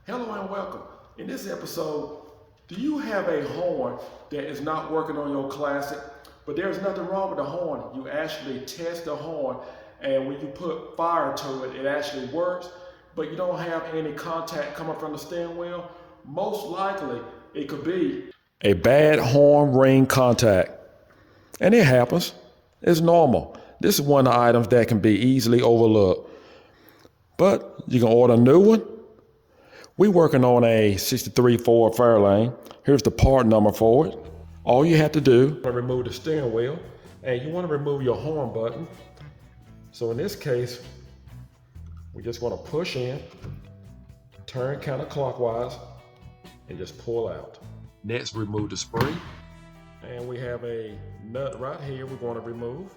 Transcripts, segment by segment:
Hello and welcome. In this episode, do you have a horn that is not working on your Classic? But there's nothing wrong with the horn. You actually test the horn, and when you put fire to it, it actually works, but you don't have any contact coming from the steering wheel. Most likely, it could be a bad horn ring contact. And it happens. It's normal. This is one of the items that can be easily overlooked. But you can order a new one. We're working on a 63 Ford Fairlane. Here's the part number for it. All you have to do is remove the steering wheel, and you want to remove your horn button. So in this case, we just want to push in, turn counterclockwise, and just pull out. Next, remove the spring. And we have a nut right here we're going to remove.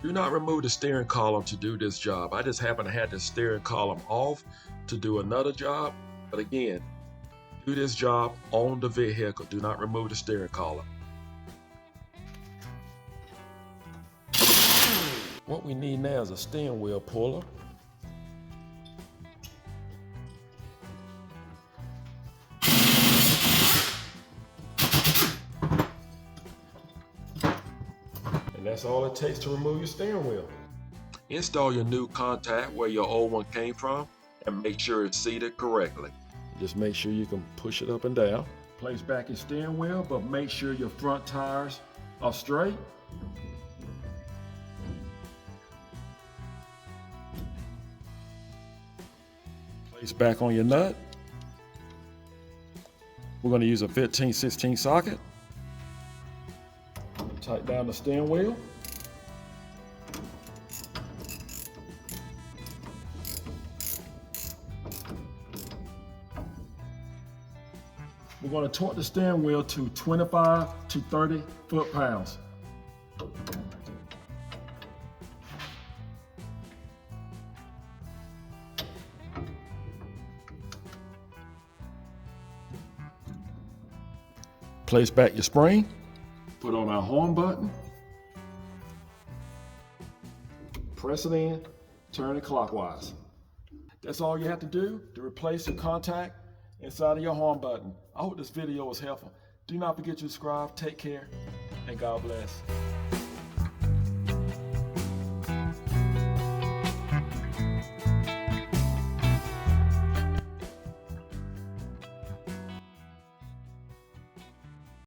Do not remove the steering column to do this job. I just happen to have the steering column off to do another job. But again, do this job on the vehicle. Do not remove the steering column. What we need now is a steering wheel puller. And that's all it takes to remove your steering wheel. Install your new contact where your old one came from and make sure it's seated correctly. Just make sure you can push it up and down. Place back your steering wheel, but make sure your front tires are straight. Place back on your nut. We're going to use a 15-16 socket. Tighten down the steering wheel. We're going to torque the steering wheel to 25 to 30 foot-pounds. Place back your spring. Put on our horn button. Press it in, turn it clockwise. That's all you have to do to replace the contact inside of your horn button. I hope this video was helpful. Do not forget to subscribe. Take care, and God bless.